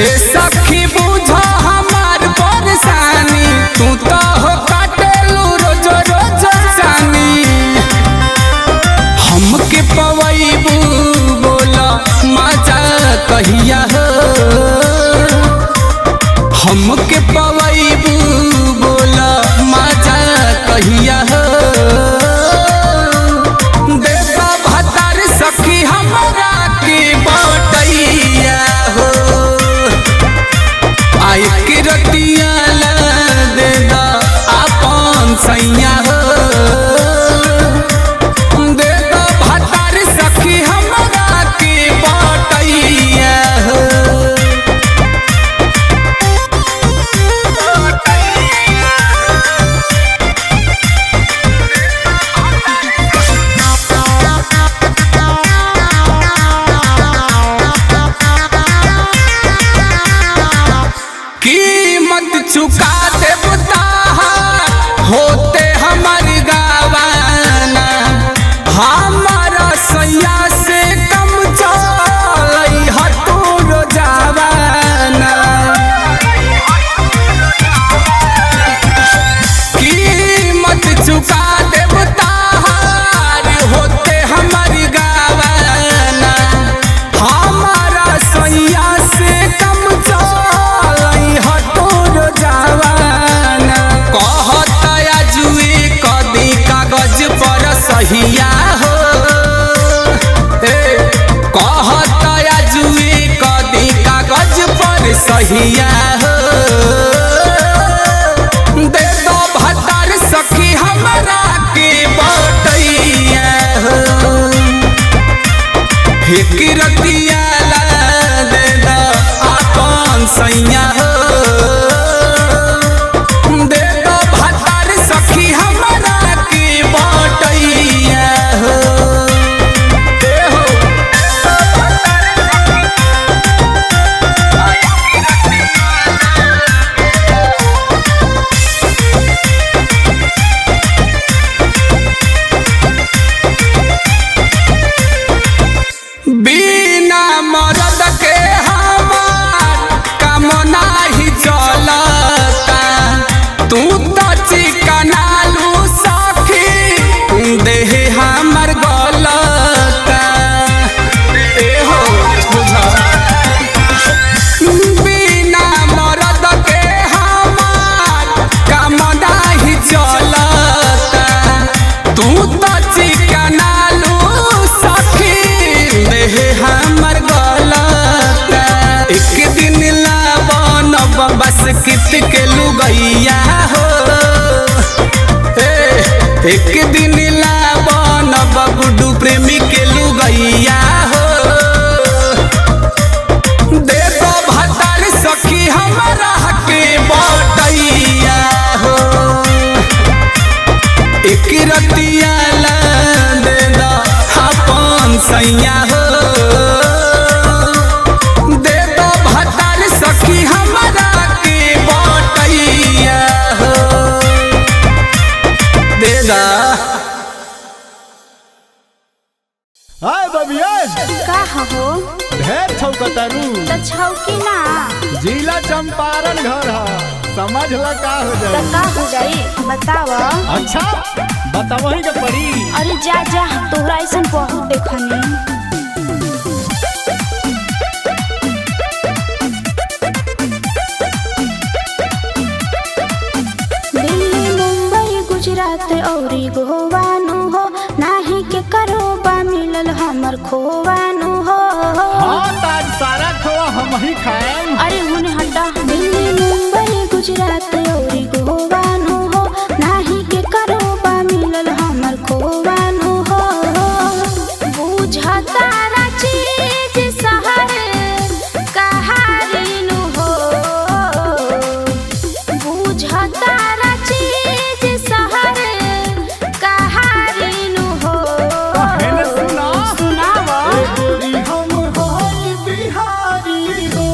हे सखी बुझो हमार परेशानी, तू तो हो काटेलू रोज रोज सानी। हमके पवैबू बोला मजा कहिया हो, हमके पवैबू बोला मजा कहिया हो। देवा भतार सखी हमरा के बटैया हो, आई के रतिया ला दे दा आपन सैया हो। देवा भतार सखी हमरा के बटैया हो। कीमत चुका दे होते हमार गावाना, हमारा सैया से कम चलई हतूर जावाना। कीमत चुका दे होते हमार गावाना, हमारा सैया से कम चलई हतूर जावाना। कहता जुए कदी कागज पर सहिया हो, कहता जुए कदी कागज पर सहिया हो। दे दो भतार सखी हमरा के बटैया हो, एक रतिया ला दे दो आपन सैया हो। दे दो भतार सखी हमरा के बटैया हो। बिना मरद के हमार काम नाही चलता, तू तो चिकनालू सखी देह हमर गलता। एहो बुझा बिना मरद के हमार काम नाही चलता, तू तो चिकनालू सखी देह हमर गलता। एक दिन लावन बस कित के लुगैया हो, एक दिन लावन गुड्डू प्रेमी के लुगैया हो। दे दो भतार सखी हमरा के बटैया हो, एक रतिया ला दे दो आपन सैया हो। दे दो भतार सखी हमरा के बटैया हो। दे दा हाय बबिया का हो ढेर छौकतारू त छौकी ना जिला चंपारण घर है, समझ ल का हो त जाए। का हो जाई बताव। अच्छा बतावही के पड़ी। अरे जा जा तोहरा ऐसन बहुत देखनी। दिल्ली मुंबई गुजरात औरी गोवानु हो, नाही के करोबा मिलल हमर खोवानु हो। हाँ ताज सारा खोआ हम ही खाएं। अरे हुन हटा। दिल्ली मुंबई गुजरात औरी गोवानु हो, नाही के करोबा मिलल हमर खोवानु हो। बुझता ना चीज शहर कहारिनु हो, बुझता ना चीज शहर कहारिनु हो। पहले सुना सुनावा गोरी हम होई बिहारी हो,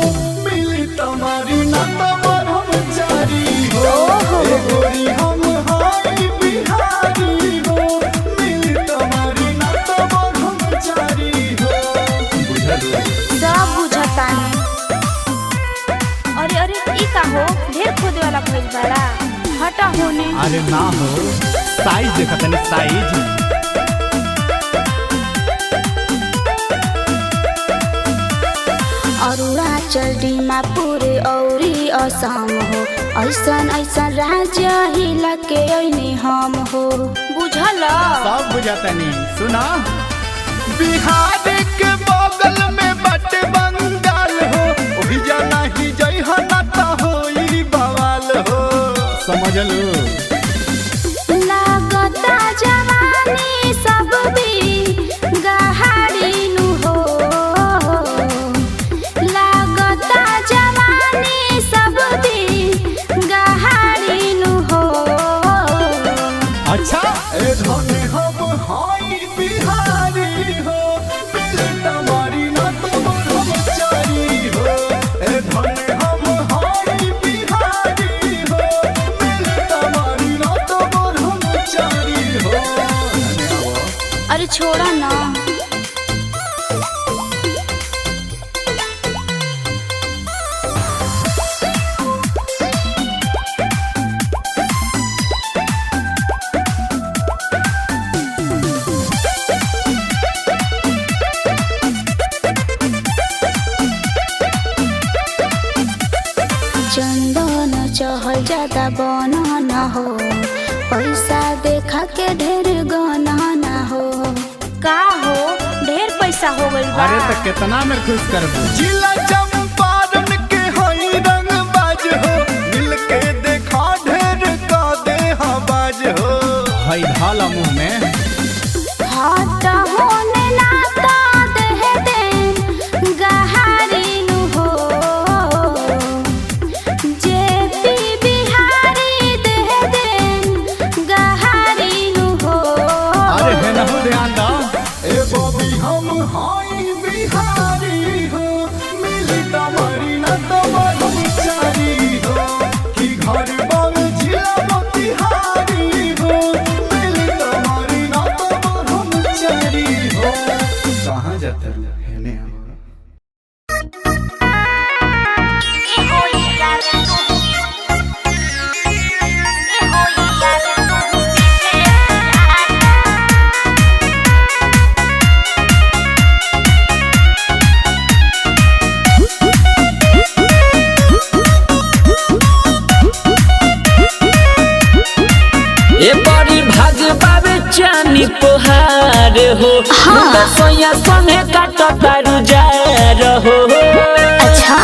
मिली तुम्हारी न तमर हम जारी हटा होने। अरे ना हो, साइज देखा तनी साइज। अरुणाचल दीमापुर औरी असम हो, ऐसन ऐसन राज्य हिला के अइनी हम हो। बुझल सब बुझातनी सुना। बिहार के बगल में बटे बंगाल हो, ओही जाना ही जई हो ना त होई बवाल हो। समझ लो लागता जवानी सब भी गहाड़ी नु हो, लागता जवानी सब भी गहाड़ी नु हो। अच्छा ए धने हम हाई बिहारी हो, बिलटा मारी ना तो हम चारी हो। ए धने हम हाई बिहारी हो, बिलटा मारी ना तो हम चारी हो। अरे छोड़ा ना। चंदन चहल ज्यादा बना ना हो, पैसा देखा के ढेर गना ना हो। का हो ढेर पैसा हो गइल बा। अरे तो कितना में खुश कर दू। जिला चंपारण के हई रंग बाज हो, मिल के देखा ढेर का दे बाज हो। हई ढाला मुंह में हाथ होने ना ता देह दे गहारी नु हो, जेपी बिहारी देह दे गहारी नु हो। अरे है ना हो ध्यान दा। ए बॉबी हम हाई बिहारी हो, मिलता मरी ना तो हम चारी हो। कि घर बाग जिला मोतिहारी हो, मिलता मरी ना तो हम चारी हो। कहाँ जाता है ने हम ए बड़ी भाग बाबे चानी पोहार हो, सोया संगे काट तारू जा रहो। अच्छा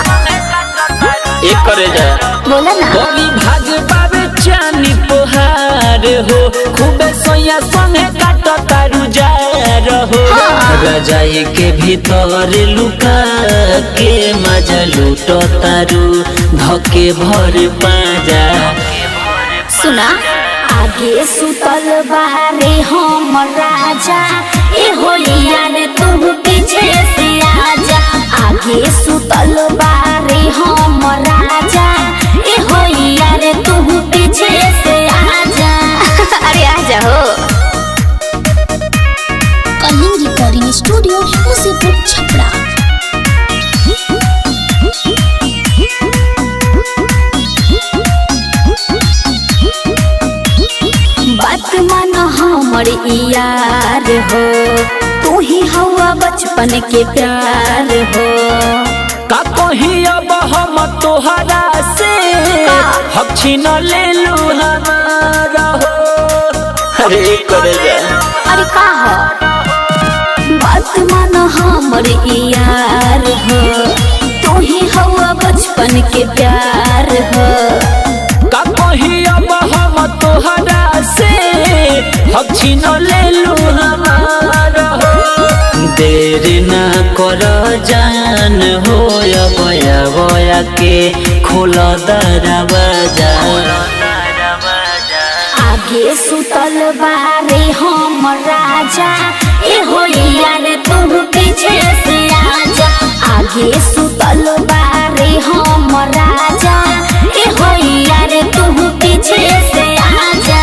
एक करे जा बोला ना। बड़ी भाग बाबे चानी पोहार हो, खूबे सोया संगे काट तारू जा रहो। रजाई के भीतर लुका के मजा लूटो तारू, धके भर पाजा। सुना आगे सुतल बारे हम राजा, ए होइया रे तुम पीछे से आजा। आगे सुतल बारे हम राजा, ए होइया रे तुम पीछे से आजा। अरे आजा हो। Kaling recording studio Musipur Chhapra. बात मान हमर यार हो, तू ही हवा बचपन के प्यार हो। का कही अब हम तोहरा से, हम छीन ले लू हमारा हो। अरे करे जा अरे का हो बात मान हमर यार हो, तू ही हवा बचपन के प्यार हो। का कही अब हम तोहरा से, हम छीन ले लू हमारा हो। देर ना कर जान हो, बया बया के खोल दरवाजा। आगे सुतल बारे हम राजा, ए होइया रे तुम पीछे से आजा। आगे सुतल बारे हम राजा, ए होइया रे तुम पीछे से आजा।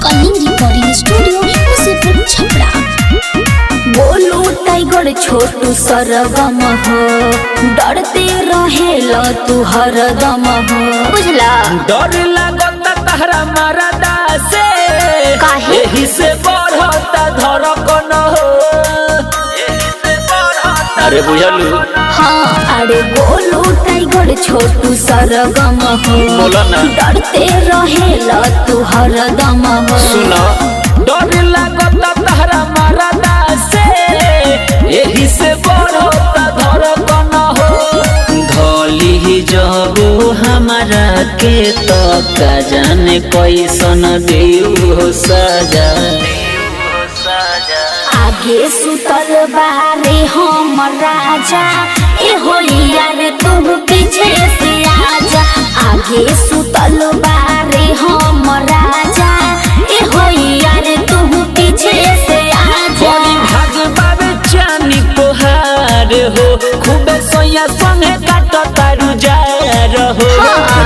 Kalinga recording studio Musipur Chhapra. Tiger Chhotu Sargam हो डरते रहेला तू हरदम हो बुझला। डर लागता तहरा मरदा से काहे? एही से बढ़ता धड़कन हो अरे बुझलू हाँ अरे गोलू टाइगर छोटू सरगम हो बोला ना। डरते रहेला तू हरदम हो सुनो डर लागता तहरा मरदा से एही से बढ़ता धड़कन हो धली जबू हमारा के तो का जाने कैसन देऊ सजा आगे सुतल बारे हम राजा ए होलिया रे तुम पीछे से आजा। आगे सुतल बारे हम राजा ए होलिया रे तुम पीछे से आजा। बड़ी भागवा बेचानी तोहार हो खूबे सोया संगे काट तारू जा रहो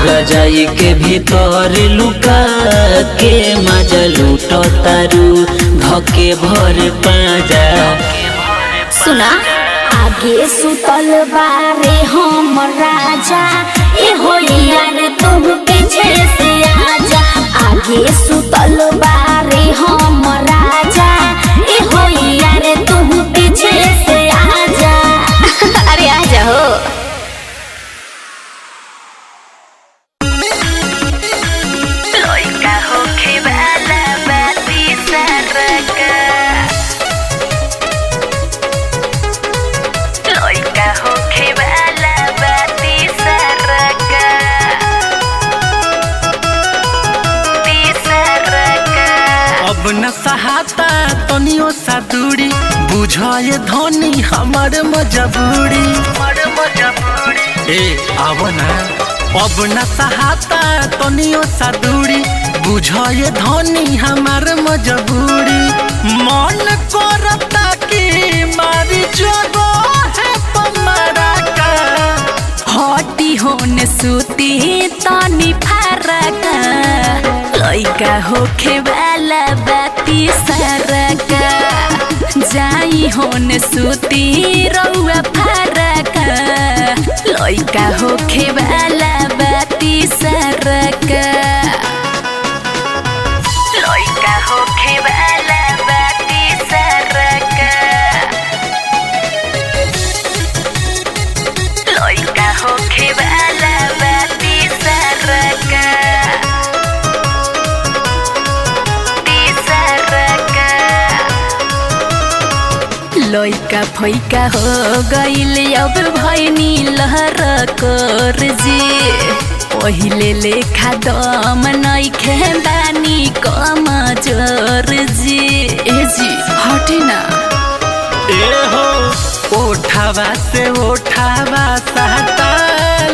रजाई के भीतर लुका के मजा लूट तारू धके भर पाजा सुना आगे सुतल बारे हम राजा ए होलिया रे तुम पीछे से आजा। आगे सुतल बारे हम राजा ए होलिया रे तुम पीछे से आजा। अरे आजा हो लइका होखे वाला बाती सरका लइका होखे वाला बाती सरका अब न सहाता तनियो सा दूरी बुझाए धनी हमार मजबूरी ए आव ना अब न सहाता तनियो सा दूरी बुझाए धनी हमार मजबूरी मन करता कि मारी जगो है पमरा का हटी होने सूती तनी फरक लइका होखे वाला बाती सरका जाई होने सूती रउआ फरक लइका होखे वाला बाती सरका लइका होखे वाला बाती सरका लइका होखे वाला बाती सरका लइका फैका हो गइल अब भैनी लहर कर जी पहिले लेखा दम नइखे बानी कम जोर जी ए जी हटे ना ए हो ओठावा से ओठावा सहता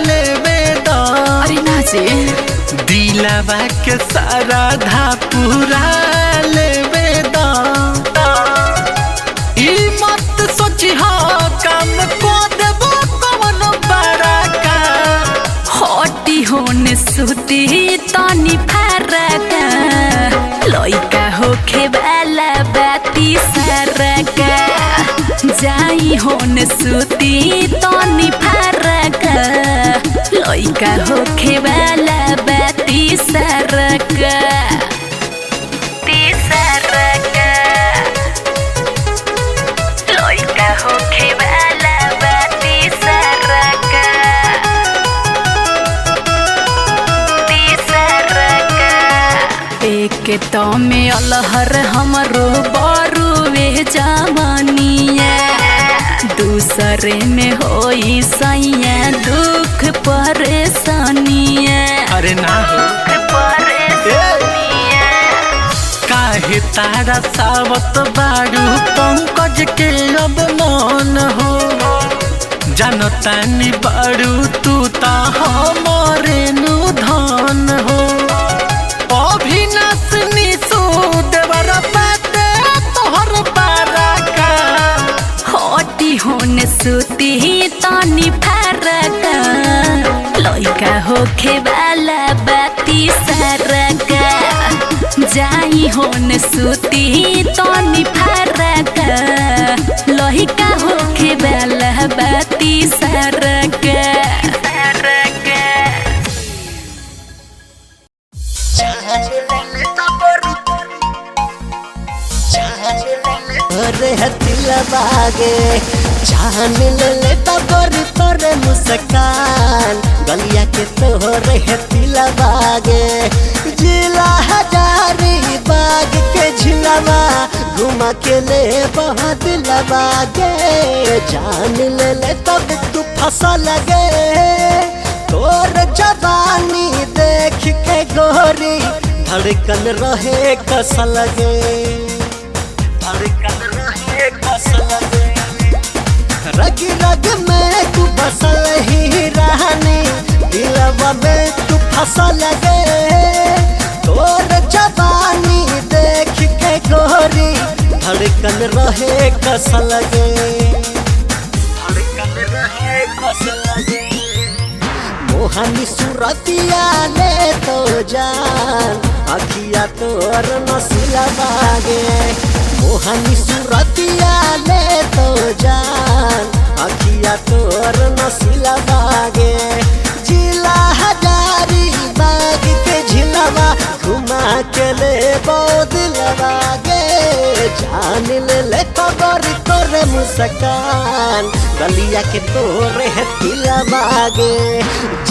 लेबे दो अरे ना जी दिलावा के सारा धा पूरा लेबे दो ई मत सोची हो काम को देबो कौन बड़ा का हटी होने सूती तनी फरक लइका होखे वाला बाती सरका जाई होने सूती तनी फरक लइका होखे वाला बाती सरका लइका होखे वाला बाती सरका एक तो में अलहर हमरो बरुवे जवानिया दूसरे में होई सैया दुख परेशानिया अरे ना हो काहे तारा सावत बारू पंकज के अब मन हो जनतानी बारू तू ता हमरे नु धन हो अभिनाश निशु देवर पाते तोहर बारा का हटी होने सूती तनी फरक लइका होखे वाला बाती सरका जाई होने सूती तनी फरक लइका होखे वाला बाती सारा का बागे जान ले तोरे तोरे मुस्कान गलिया के तोरे तिला बागे जिला हजारी बाग के झिलवा घुमा के ले बहुत लबागे जान ले तब तू फंसा लगे तोर जवानी देख के गोरी धड़कन रहे कस लगे धड़कन रहे कस लगे रग रग में तू बसल ही रहनी दिलवा में तू फंसा लगे तोर जवानी देख के गोरी धड़कन रहे कस लगे धड़कन रहे कस लगे मोहनी सूरतिया ले तो जान अखिया तोर नसीला बागे मोहनी सूरतिया ले तो जान अखिया तोर नसीला बागे जिला हजारी बाग के झिलवा घुमा के ले बहुत लबागे जान ले तोरी तोरे मुस्कान गलिया के तोरे तिला बागे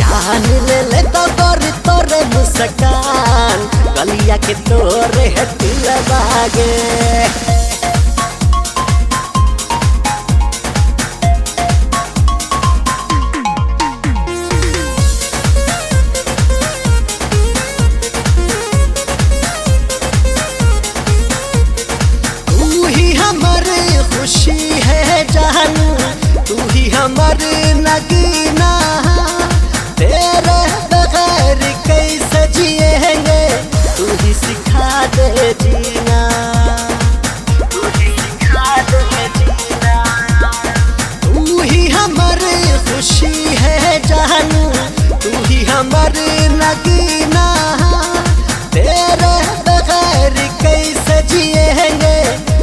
जान ले तोरी तोरे मुस्कान गलिया के तोरे तिला बागे खुशी है जानू तू ही हमार नगीना तेरे बगैर कैसे जिएंगे तू ही सिखा दे जीना तू ही सिखा दे जीना तू ही हमार खुशी है जानू तू ही हमार नगीना तेरे बगैर कैसे जिएंगे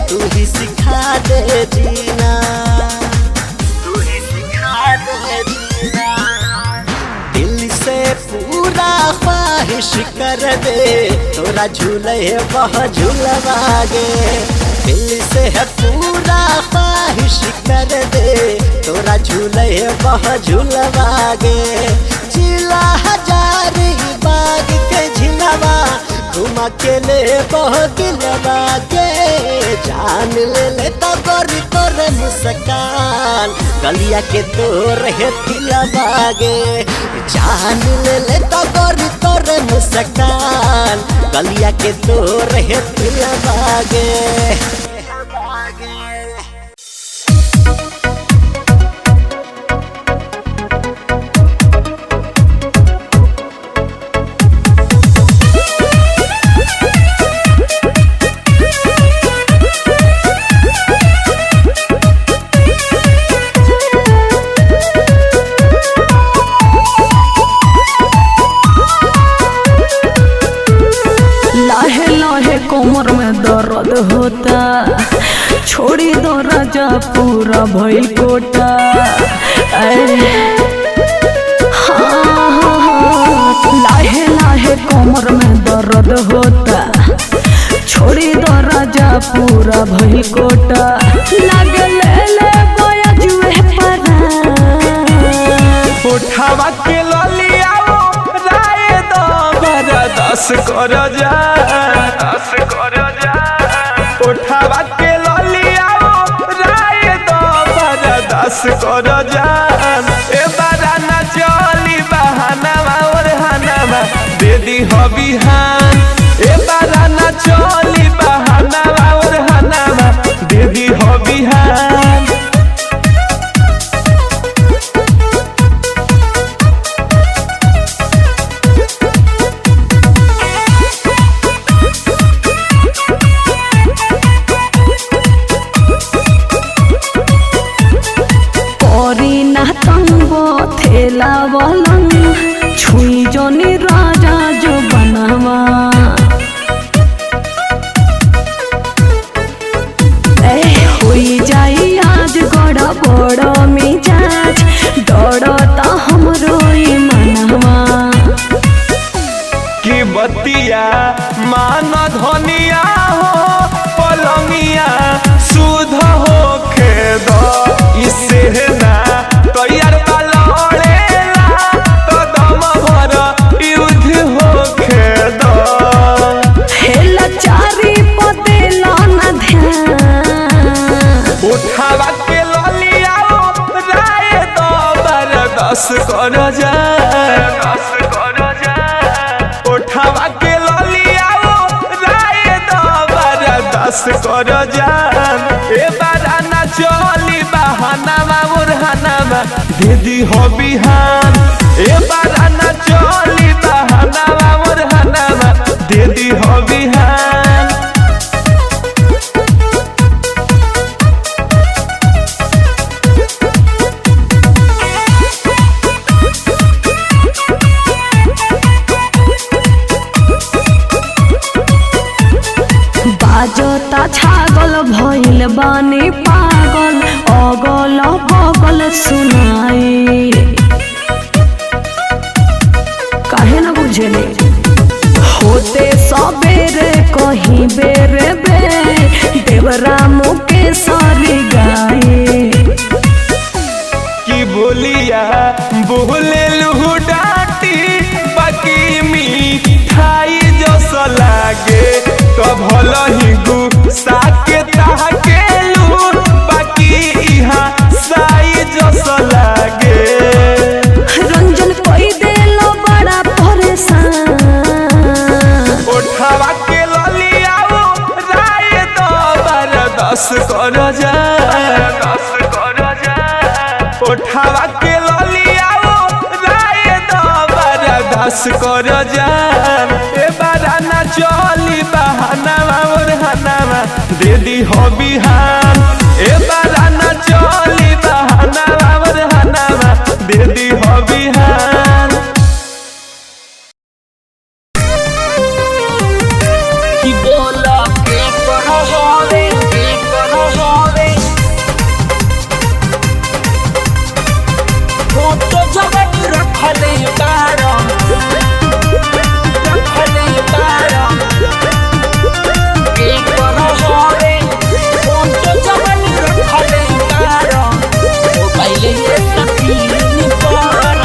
तू ही सिखा दे जीना तू ही सिखा दे जीना दिल से पूरा ख्वाहिश कर दे तोरा झूले वह झूलवागे दिल से है पूरा ख्वाहिश कर दे तोरा झूले वह झूलवागे जिला हजारी बाग के झिलवा घुमा के ले बहुत लबागे जान ले तोरी तोरे मुस्कान गलिया के तोरे तिला बागे जान ले तोरी तोरे मुस्कान गलिया के तोरे तिला बागे कोमर में दर्द होता छोड़ी दो राजा पूरा भइल कोटा लाहे लाहे कोमर में दर्द होता छोड़ी दो राजा पूरा भइल कोटा लागे ले बोया जुए परा उठावा के ललिया राय दो बरा 10 कर जा 10 कर जा उठावा के ललिया राय दो बरा 10 कर जा ए बारा ना चली बहाना और हनामा दे दी हो बिहान ए बारा ना चली बहाना और हनामा दे दी हो बिहान थेला वालंग छुई जोनी राजा जो बनावा बतिया मान धनिया हो पलंगिया सुध हो खेद इससे ना तैयार लड़ेला तो दम भर युद्ध हो खेद हेला चारी पदेला ना ध्यान उठावा के ललिया राय दो बरदस कर जा उठावा के ललिया राय दो बरदस कर जान ए बाराना चली बहाना मुरहाना दीदी हो बिहान ए बाराना चली बहाना मुरहाना दीदी हो बिहान बाजता छागल भइल बानी पागल अगल बगल सुनाई काहे न बुझले होते सबेरे कहीं बेरे बे देवरा मुके सारी गाए की बोलिया बोले लुहु डाटी बाकी मिठाई जस लागे तो भल ही गुस्सा के ताके लू बाकी इहाँ साई जस लागे रंजन कोई देलो बड़ा परेशान उठावा के ललिया राय दो बरदस कर जा उठावा के ललिया राय दो बरदस कर जा ए बाराना चली बहाना मुरहाना दीदी हो बिहान ए बाराना चली बहाना मुरहाना दीदी हो बिहान कि बोला के करो होवे फोटो जगत रखले बारो के करो होवे फोटो जगत रखले बारो मोबाइल ये स्क्रीन पर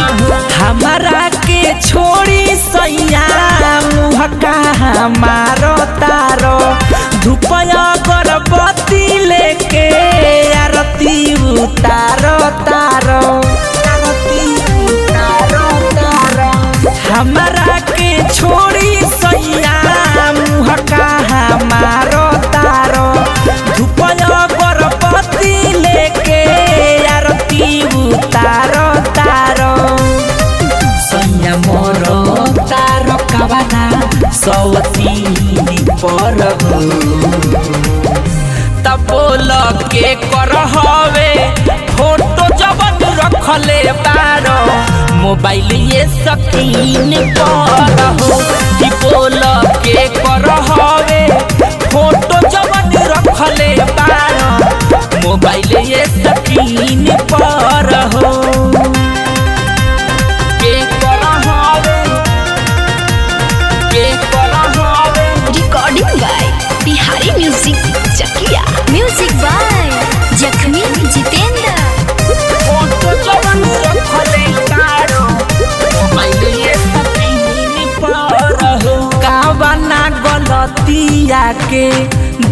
हमारा के छोड़ी सैया मुहका हमारो तारो धुपया गर्भवती लेके आरती उतारो तारो हमारा के छोड़ी सैया मुहका हमारो तारो धुपया गर्भवती लेके आरती उतारो तारो सैया मोरो तारो कबाना सौतीनी पर तब बोल के कर हवे फोटो जबन रखले बारो मोबाइल ये स्क्रीन पर हो कि बोल के कर हवे फोटो जबन रखले बारो मोबाइल ये स्क्रीन पर हो recording by Bihari music Chakiya music by Jakhmi Jitendra photo जबन रखले बारो मोबाइल ये स्क्रीन पर हो कावना गलतिया के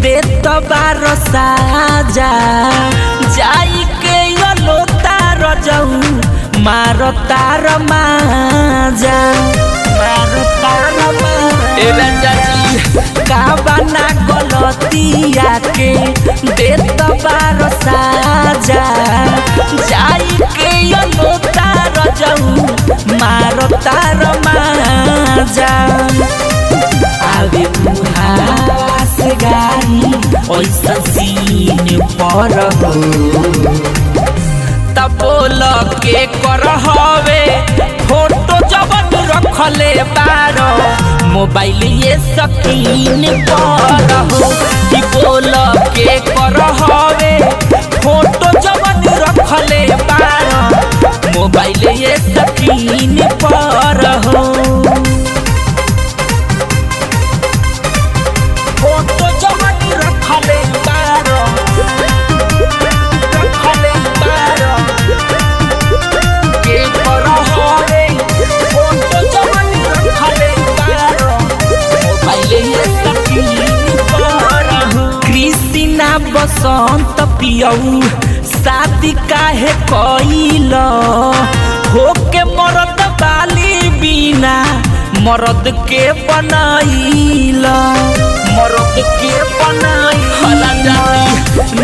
देत बारो साजा जाई के यो तार जाऊ मारो तार माजा ए रंजा जी कावना गलतिया के देत बारो साजा जाई के यो तार जाऊ मारो तार माजा आवे मुहास गाई ओइसा सीन पर हो तब बोल के कर हवे फोटो जबन रखले बारो मोबाइल ये स्क्रीन पर हो कि बोल के कर हवे फोटो जबन रखले बारो मोबाइल ये स्क्रीन पर हो बसंत पियऊ शादी काहे कइल होके मरद बाली बिना मरद के बनाइल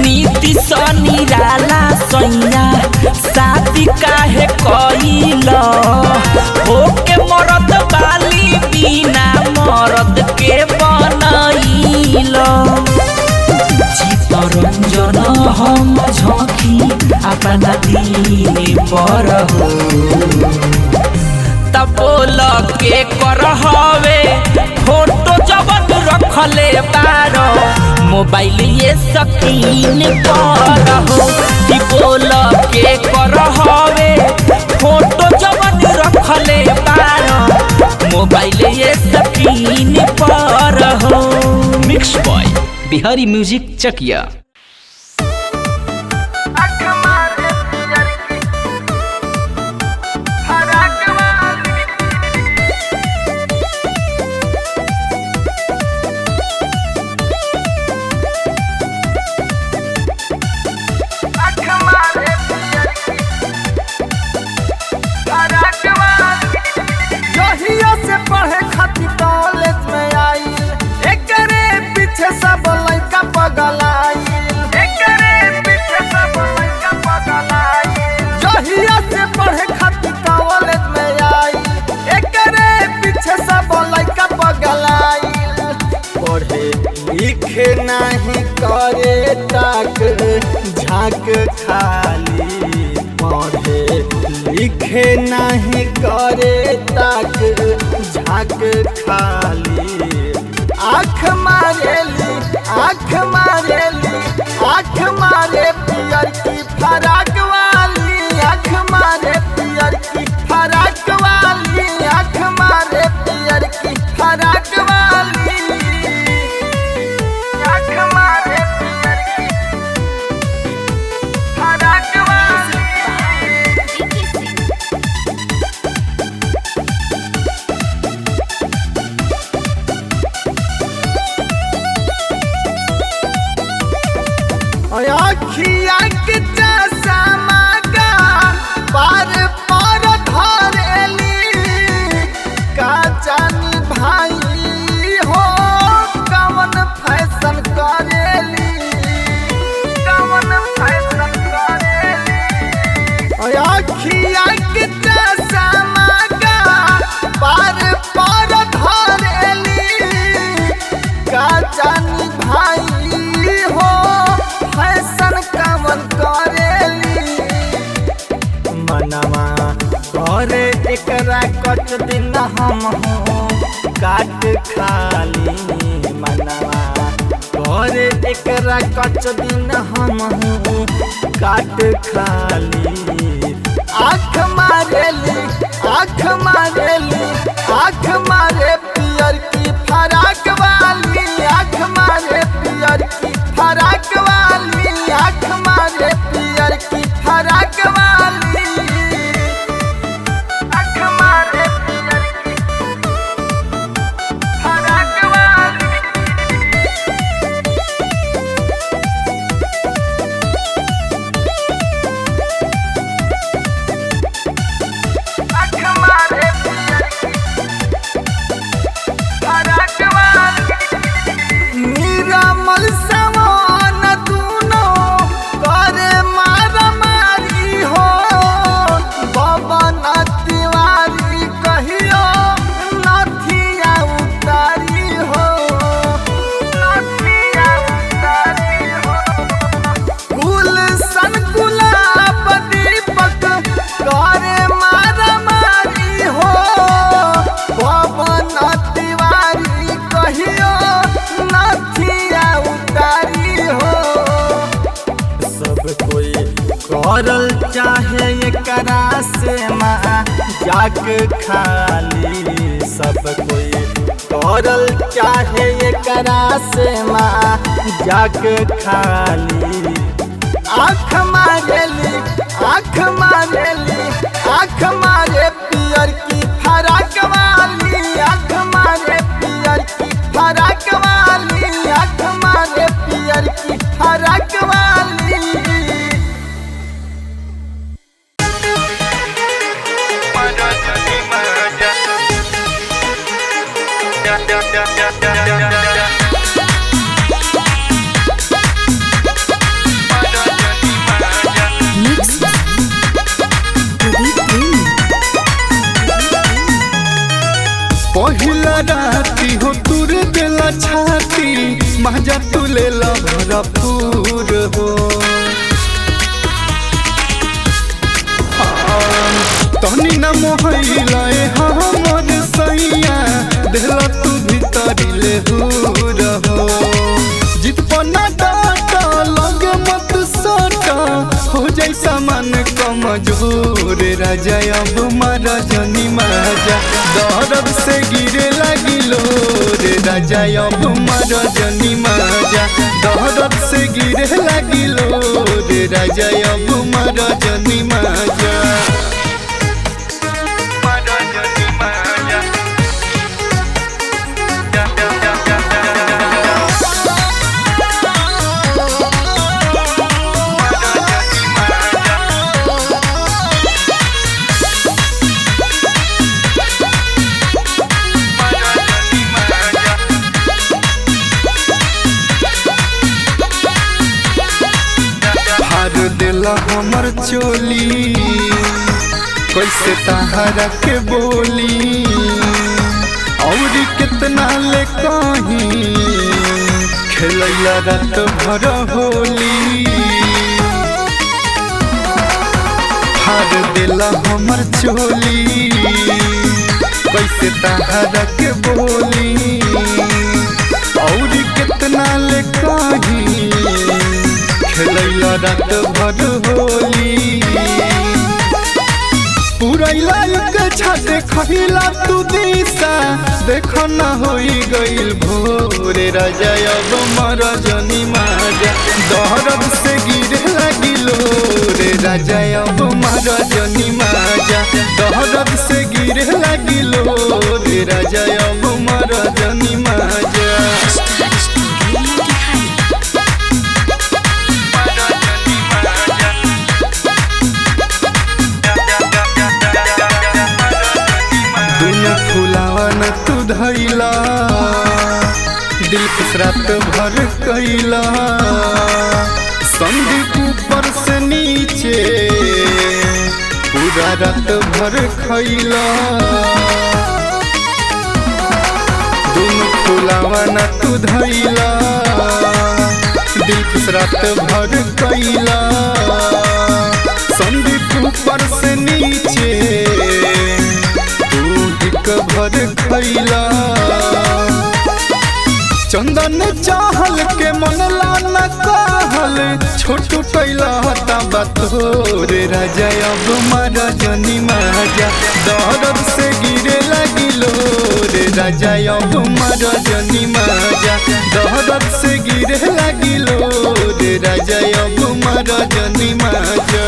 नीति निराला सैया शादी काहे कइल होके मरद बाली बिना मरद के बनाइल चित्तरंजन हम झोंकी अपना दिल पर हो तब बोल के कर हवे फोटो जबन रखले बारो मोबाइल ये स्क्रीन पर हो कि बोल के कर हवे फोटो जबन रखले बारो मोबाइल ये स्क्रीन पर हो। मिक्स बॉय बिहारी म्यूजिक चकिया। पढ़े खातिर कॉलेज में आई एकरे पीछे सब लड़का पगल आई जहिया से पढ़े खातिर कॉलेज में आई एकरे पीछे सब लड़का पगल आई पढ़े लिखे नहीं करे तक झांक खाली पढ़े लिखे नहीं करे तक झांक खाली आँख मारेली आँख मारे पियर की फराक वाली आँख मारे पियर की फराक वाली आँख मारे पियर की फराक वाली आँख मारे पियर की फराक वाली। अखिया के चश्मा का पार पार धरेली का जानी भाई हो कवन फैशन करेली अखिया के चश्मा का पार पार धरेली का जानी भाई हो फैशन कवन करेली मनवा करे एकरा कच दिन हम हो काट खाली मनवा करे एकरा कच दिन हम हो काट खाली आँख मारेली आँख मारे पियर की फराक वाली आँख मारे पियर की फराक वाली आँख मारे पियर की फराक वाली आँख मारे पियर की फराक वाली। आँख मारे पियर की फराक वाली। निरामल समान दूनो करे मारा मारी हो बबन तिवारी कहियो नथिया उतारी हो गुलशन गुलाब दीपक करे मारा मारी हो बबन तिवारी कहियो नथिया उतारी हो सब कोई करल चाहे एकरा से माँ जाग खाली सब कोई करल चाहे एकरा से माँ जाग खाली आँख मारेली आँख मारे पियर की फराक वाली आँख मारे पियर की फराक वाली आँख मारे पियर की फराक पहिला राती हो तुर देला छाती मजा तुले ला भरपूर हो तनी न मोहला हमर सैया देला तू भीतरी ले दूर हो जित पना डाटा लगे मत सटा हो जैसा मन कमजोर राजा अब मारा जनी माजा दर्द से गिरे लगिलो रे राजा अब मारा जनी माजा दर्द से गिरे लगिलो रे राजा अब मारा जनी माजा दिला हमर चोली कैसे तहरा के बोली और कितना ले कहीं खेलैला रात भर होली हार दिला हमर चोली कैसे तहरा के बोली और कितना ले कहीं खेलैला रात भर होली पूरा के छाते खहिला तू दिशा देखो न होई गइल भोरे राजा अब मारा जनी माजा दर्द से गिरे लगिलो रे राजा अब मारा जनी माजा दर्द से गिरे लगिलो रे राजा अब मारा जनी माजा फुलावन तू धैला दिल कुछ रात भर कैला संदीप ऊपर से नीचे पूरा रात भर खैला तुम फुलावन तू धैला दिल कुछ रात भर कैला संदीप ऊपर से नीचे भर खैला चंदन चाहल के मनला न कहल छोटू कैला हता बतोरे राजा अब मारा जनी माजा दर्द से गिरे लगिलो रे राजा अब मारा जनी माजा दर्द से गिरे लगिलो रे राजा अब मारा जनी माजा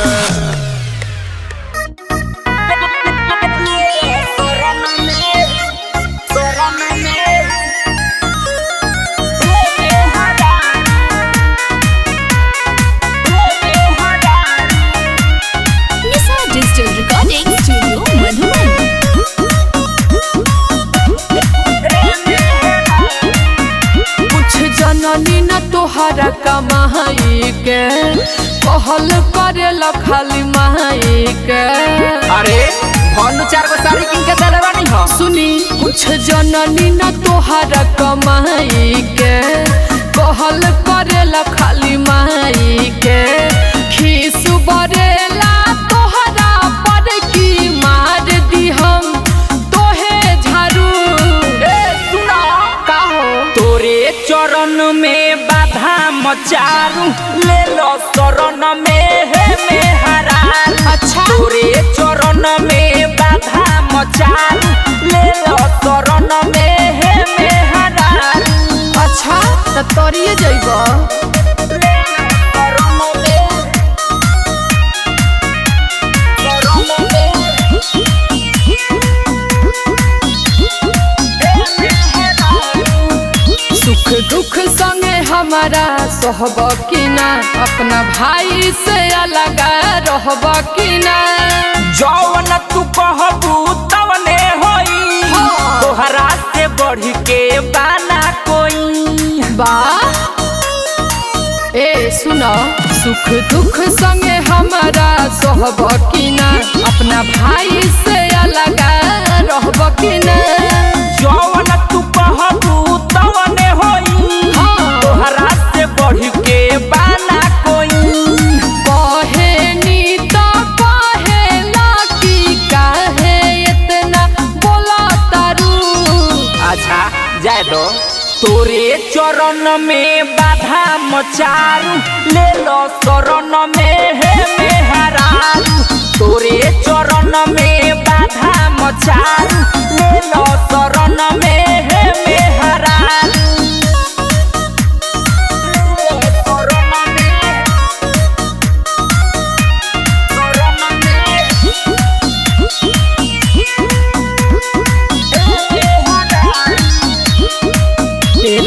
तोहरा कमाई के कहल करेला खाली माई के अरे भानु 4 गो साड़ी किन के देले बानी हो सुनी कुछ जननी न तोहरा कमाई के कहल करेला खाली माई के खीस बरेला तोहरा पर की मार दी हम तोहे झाड़ू सुना का हो तोरे चरण में मचारू ले लो शरण में है मेहरान अच्छा तोरे चरण में बाधा मचारू ले लो शरण में है मेहरान अच्छा तो तोरिए जइबो सुख दुख संगे हमारा सहब की ना अपना भाई से अलग रहब की ना जौन तू कहबू तवने होई तोहरा से बढ़ के बाना कोई बा ए सुनो सुख दुख संगे हमारा सहब की ना अपना भाई से अलग रहब की ना जौन तू कहबू तवने होई तोहरा से बढ़ के बाना कोई कहेनी तो कहेला कि काहे इतना बोला तारू अच्छा जाए दो तोरे चरण में बाधा मचारू ले लो शरण में है मेहरारू तोरे चरण में बाधा मचारू ले लो शरण में है मेहरारू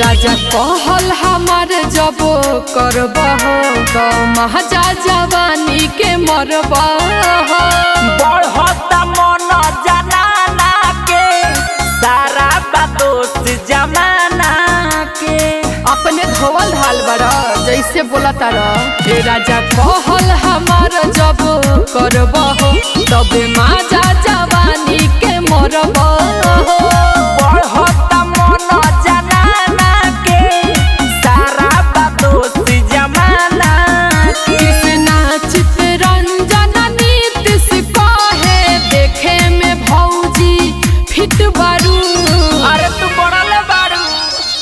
राजा कहल हमार जब करब तो महाजा जवानी के मरब बढ़ता मन जनाना के सारा दोस्त जमाना के अपने धोवल ढाल बड़ा जैसे बोला तारा ए राजा कहल हमार जब करब तबे महाजा जवानी के मरब बढ़ता मन जनाना के सारा दोस्त जमाना कृष्णा चितरंजन नीतिश कहे देखे में भौजी फिट बारू अरे तू पड़ल बारू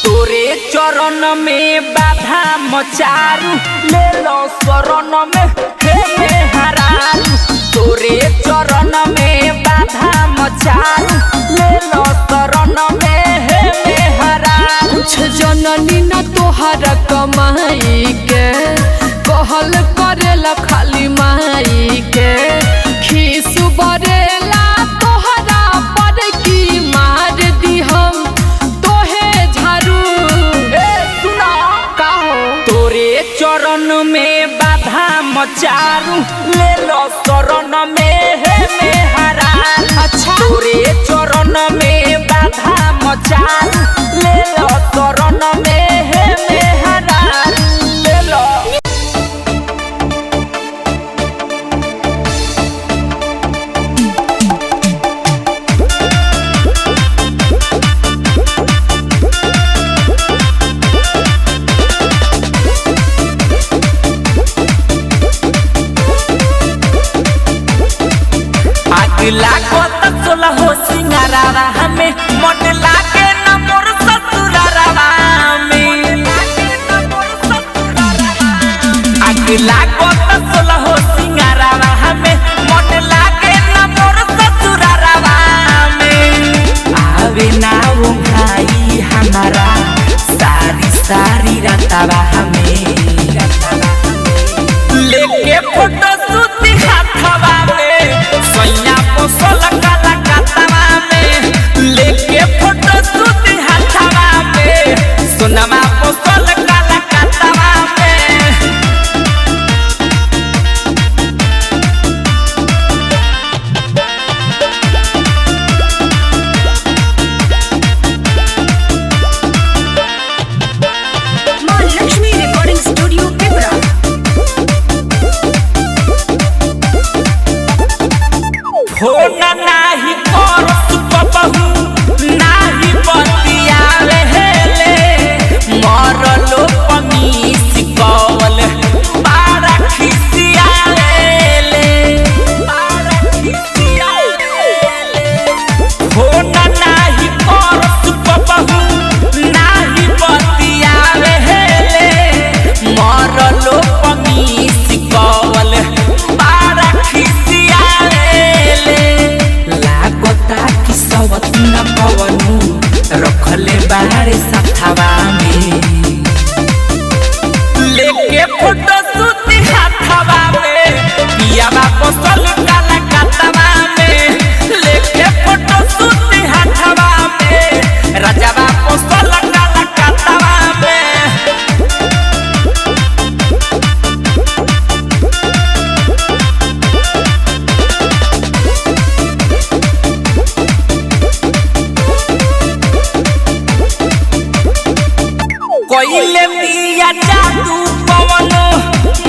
तोरे चरण में बाधा मचारू ले लो शरण में हे मेहरारू तोरे चरण में बाधा मचारू ले लो शरण में हे मेहरारू कुछ जननी न तोहर कमाई के कहल करेला खाली माई के खीस बरेला तोहरा पर की मार दी हम तोहे झाड़ू सुना का हो तोरे चरण में बाधा मचारू ले लो शरण में हे मेहरारू अच्छा तोरे चरण में बाधा मचारू ले लो शरण में हे मेहरारू ले लो अगला को तक सोला हो सिंगारा हमें मन लागे न मोर ससुरारा में अगला को तक सोला हो सिंगारा हमें मन लागे न मोर ससुरारा में आवे ना वो भाई हमारा सारी सारी रातावा हमें लेके फोटो सूती हाथवा में सोया पोसल काला कातवा में लेके फोटो सूती हाथवा में सोनमा पोसल काला कातवा में मां लक्ष्मी रिकॉर्डिंग स्टूडियो पिपरा फोन नाही करस बहू नाही बतियावे हेले मरलो पमीस कवल बारा खिसियाले फोन नाही करस बहू नाही बतियावे हेले मरलो पमीस कवल बारा खिसियाले लागता कि सबत न पवनु रखले बाहर साथवा में लेके फोटो सूती हाथवा में पियावा पोसल काला कातवा में लेके फोटो सूती हाथवा में राजावा पोसल काला कातवा में कोइले पिया जादू पवनो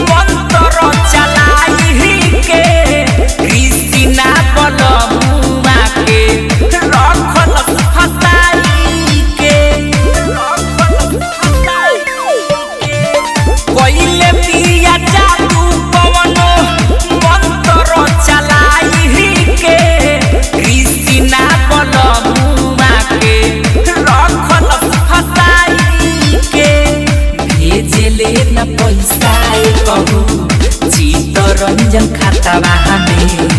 मंत्र चलाई के कृष्णा बलमुआ के रखल फसाई के कोइले पिया जादू पवनो मंत्र चलाई के कृष्णा बलमुआ के रखल फसाई के भेजले न पैसा कहू चित्तरंजन खातावा में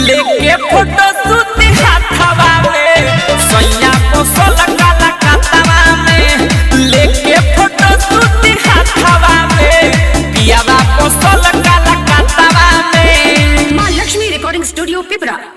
लेके फोटो सूती हाथवा में सैया पोसल काला खातावा में लेके फोटो सूती हाथवा में पियावा पोसल काला खातावा में माँ लक्ष्मी रिकॉर्डिंग स्टूडियो पिपरा।